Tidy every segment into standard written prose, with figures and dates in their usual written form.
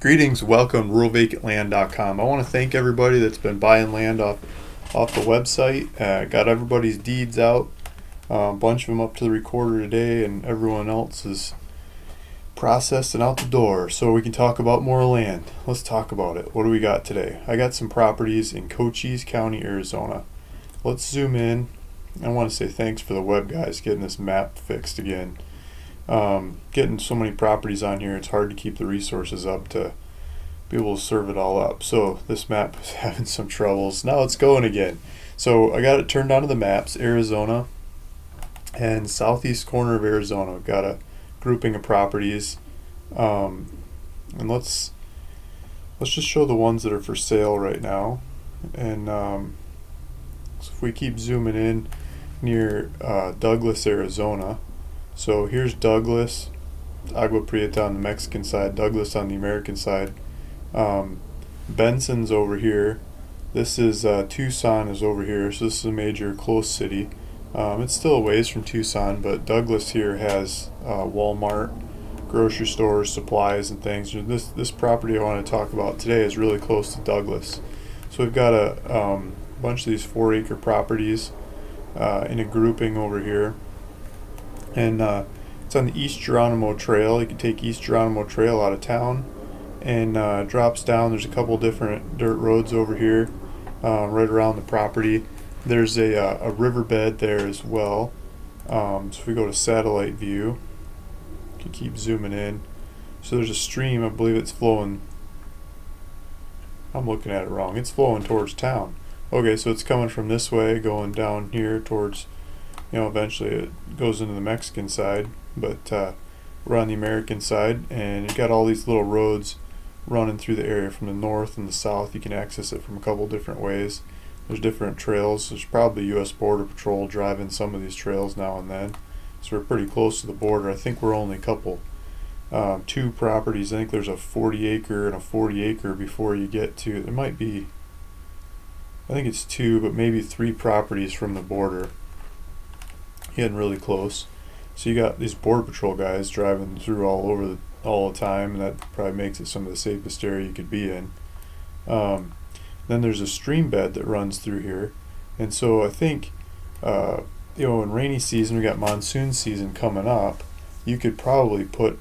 Greetings, welcome to ruralvacantland.com. I want to thank everybody that's been buying land off the website. Got everybody's deeds out, a bunch of them up to the recorder today, and everyone else is processed and out the door. So we can talk about more land. Let's talk about it. What do we got today? I got some properties in Cochise County, Arizona. Let's zoom in. I want to say thanks for the web guys getting this map fixed again. Getting so many properties on here, it's hard to keep the resources up to be able to serve it all up. So this map is having some troubles. Now it's going again. So I got it turned onto the maps. Arizona and southeast corner of Arizona. Got a grouping of properties, and let's just show the ones that are for sale right now. And so if we keep zooming in near Douglas, Arizona. So here's Douglas, Agua Prieta on the Mexican side, Douglas on the American side. Benson's over here. This is Tucson is over here, so this is a major close city. It's still a ways from Tucson, but Douglas here has Walmart, grocery stores, supplies, and things. This property I want to talk about today is really close to Douglas. So we've got a bunch of these 4-acre properties in a grouping over here. And it's on the East Geronimo Trail. You can take East Geronimo Trail out of town and drops down. There's a couple different dirt roads over here right around the property. There's a riverbed there as well. So if we go to satellite view, you can keep zooming in. So there's a stream, I believe it's flowing. I'm looking at it wrong. It's flowing towards town. Okay, so it's coming from this way, going down here towards, eventually it goes into the Mexican side, but we're on the American side, and you got all these little roads running through the area from the north and the south. You can access it from a couple different ways. There's different trails. There's probably U.S. Border Patrol driving some of these trails now and then. So we're pretty close to the border. I think we're only a couple, 2 properties. I think there's a 40-acre and a 40-acre before you get to, there might be, I think it's 2, but maybe 3 properties from the border. Getting really close. So you got these Border Patrol guys driving through all the time, and that probably makes it some of the safest area you could be in. Then there's a stream bed that runs through here, and so I think in rainy season, we got monsoon season coming up. You could probably put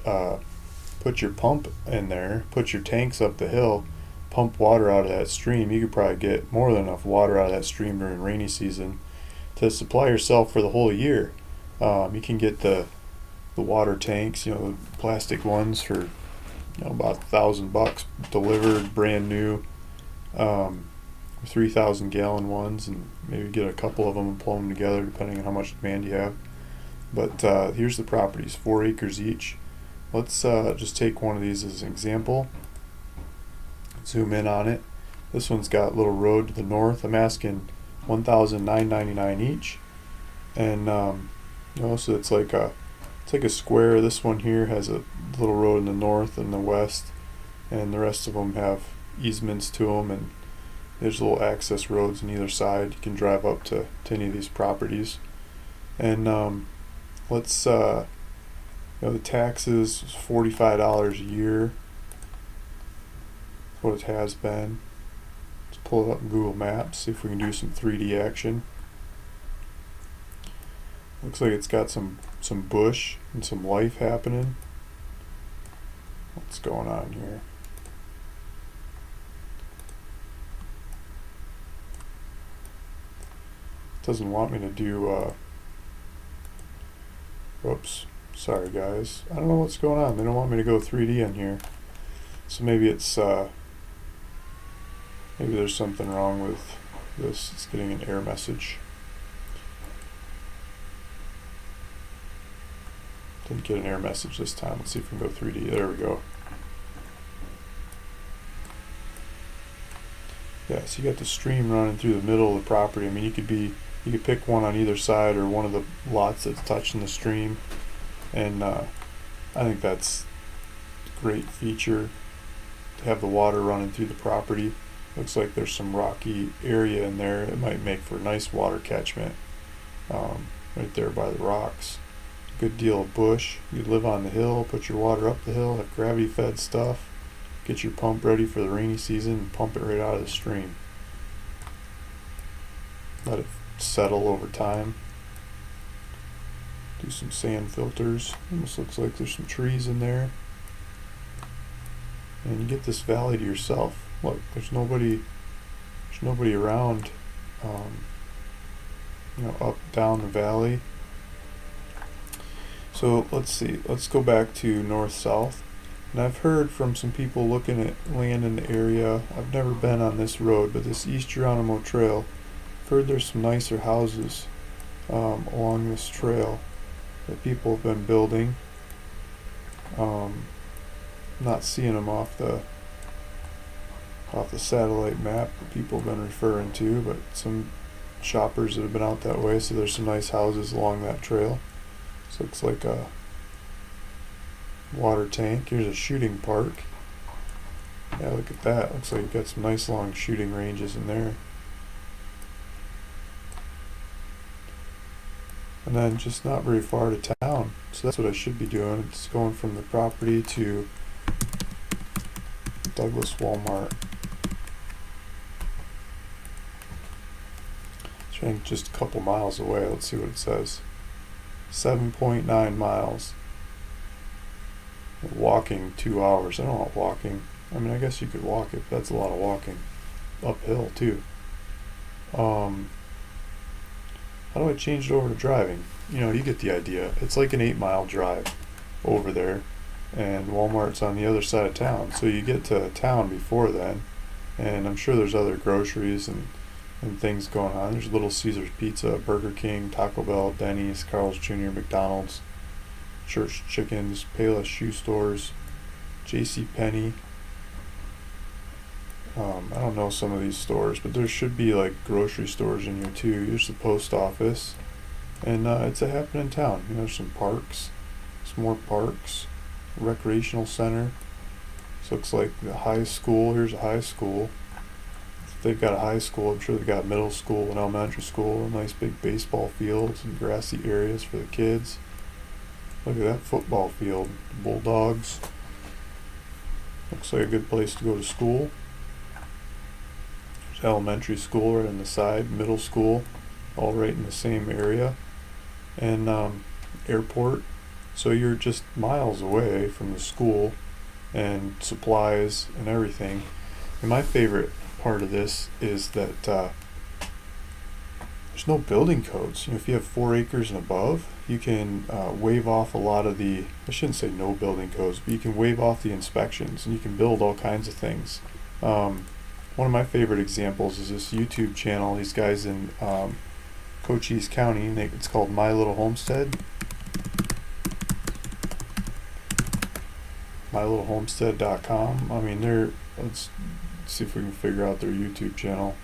your pump in there, put your tanks up the hill, pump water out of that stream. You could probably get more than enough water out of that stream during rainy season to supply yourself for the whole year. You can get the water tanks, the plastic ones for about $1,000 delivered, brand new, 3,000 gallon ones, and maybe get a couple of them and pull them together depending on how much demand you have. But here's the properties, 4 acres each. Let's just take one of these as an example. Zoom in on it. This one's got a little road to the north. I'm asking $1,999 each, and so it's like a square. This one here has a little road in the north and the west, and the rest of them have easements to them, and there's little access roads on either side. You can drive up to any of these properties. And let's the taxes is $45 a year. That's what it has been. Pull it up in Google Maps, see if we can do some 3D action. Looks like it's got some bush and some life happening. What's going on here? It doesn't want me to do whoops, sorry guys. I don't know what's going on. They don't want me to go 3D on here. So maybe it's maybe there's something wrong with this. It's getting an error message. Didn't get an error message this time. Let's see if we can go 3D. There we go. Yeah, so you got the stream running through the middle of the property. I mean, you could pick one on either side or one of the lots that's touching the stream, and I think that's a great feature to have the water running through the property. Looks like there's some rocky area in there. It might make for a nice water catchment right there by the rocks. Good deal of bush. You live on the hill, put your water up the hill, have gravity fed stuff. get your pump ready for the rainy season and pump it right out of the stream. Let it settle over time. Do some sand filters. Almost looks like there's some trees in there. And you get this valley to yourself. Look, there's nobody around, up, down the valley. So let's see, let's go back to north-south. And I've heard from some people looking at land in the area, I've never been on this road, but this East Geronimo Trail, I've heard there's some nicer houses along this trail that people have been building. Not seeing them off the satellite map that people have been referring to, but some shoppers that have been out that way, so there's some nice houses along that trail. This looks like a water tank. Here's a shooting park. Yeah, look at that. Looks like you've got some nice long shooting ranges in there. And then just not very far to town. So that's what I should be doing. It's going from the property to Douglas Walmart. It's running just a couple miles away. Let's see what it says. 7.9 miles. Walking 2 hours. I don't know, walking. I mean, I guess you could walk it, but that's a lot of walking. Uphill too. How do I change it over to driving? You get the idea. It's like an 8-mile drive over there, and Walmart's on the other side of town. So you get to town before then, and I'm sure there's other groceries and things going on. There's Little Caesars Pizza, Burger King, Taco Bell, Denny's, Carl's Jr., McDonald's, Church Chickens, Payless Shoe Stores, J.C. Penney. I don't know some of these stores, but there should be like grocery stores in here too. Here's the post office, and it's a happening town. There's some parks, some more parks, recreational center. This looks like the high school. Here's a high school. If they've got a high school, I'm sure they've got middle school and elementary school, nice big baseball fields and grassy areas for the kids. Look at that football field. Bulldogs. Looks like a good place to go to school. There's elementary school right on the side, middle school, all right in the same area, and airport. So you're just miles away from the school and supplies and everything. And my favorite part of this is that there's no building codes. If you have 4 acres and above, you can waive off a lot of the, I shouldn't say no building codes, but you can waive off the inspections and you can build all kinds of things. One of my favorite examples is this YouTube channel. These guys in Cochise County, it's called My Little Homestead. MyLittleHomestead.com. I mean, let's see if we can figure out their YouTube channel.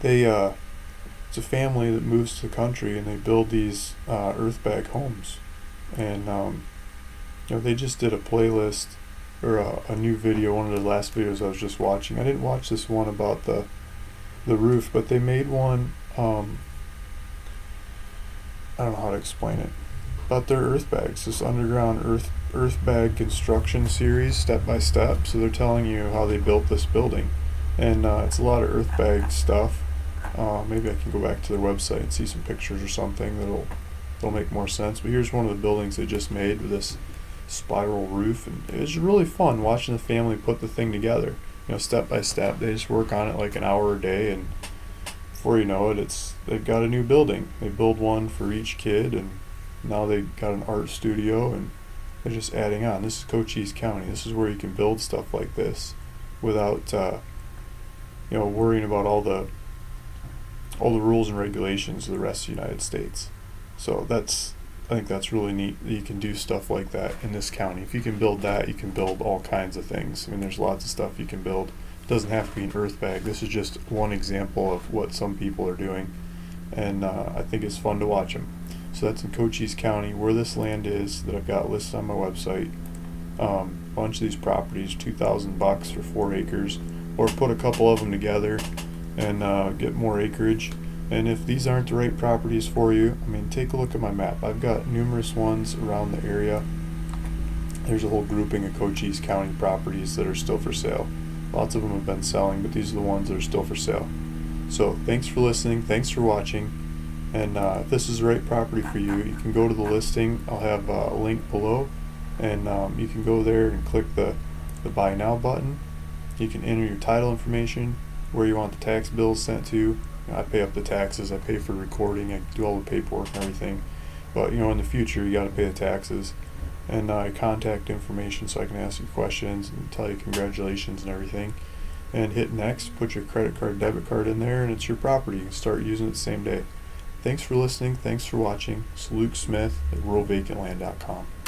It's a family that moves to the country and they build these earth bag homes, and they just did a playlist or a new video. One of the last videos I was just watching. I didn't watch this one about the roof, but they made one. I don't know how to explain it. About their earth bags, this underground earth bag construction series, step by step. So they're telling you how they built this building, and it's a lot of earth bag stuff. Maybe I can go back to their website and see some pictures or something that'll make more sense. But here's one of the buildings they just made with this spiral roof, and it's really fun watching the family put the thing together. Step by step. They just work on it like an hour a day, and before you know it, they've got a new building. They build one for each kid, and now they got an art studio, and they're just adding on. This is Cochise County. This is where you can build stuff like this without worrying about all the rules and regulations of the rest of the United States. So I think that's really neat that you can do stuff like that in this county. If you can build that, you can build all kinds of things. I mean, there's lots of stuff you can build. It doesn't have to be an earth bag. This is just one example of what some people are doing, and I think it's fun to watch them. So that's in Cochise County, where this land is that I've got listed on my website. A bunch of these properties, $2,000 for 4 acres, or put a couple of them together and get more acreage. And if these aren't the right properties for you, I mean, take a look at my map. I've got numerous ones around the area. There's a whole grouping of Cochise County properties that are still for sale. Lots of them have been selling, but these are the ones that are still for sale. So thanks for listening, thanks for watching, and if this is the right property for you, you can go to the listing. I'll have a link below, and you can go there and click the Buy Now button. You can enter your title information, where you want the tax bills sent to. I pay up the taxes, I pay for recording, I do all the paperwork and everything. But in the future, you got to pay the taxes. And contact information so I can ask you questions and tell you congratulations and everything. And hit next, put your credit card, debit card in there, and it's your property. You can start using it the same day. Thanks for listening, thanks for watching. It's Luke Smith at ruralvacantland.com.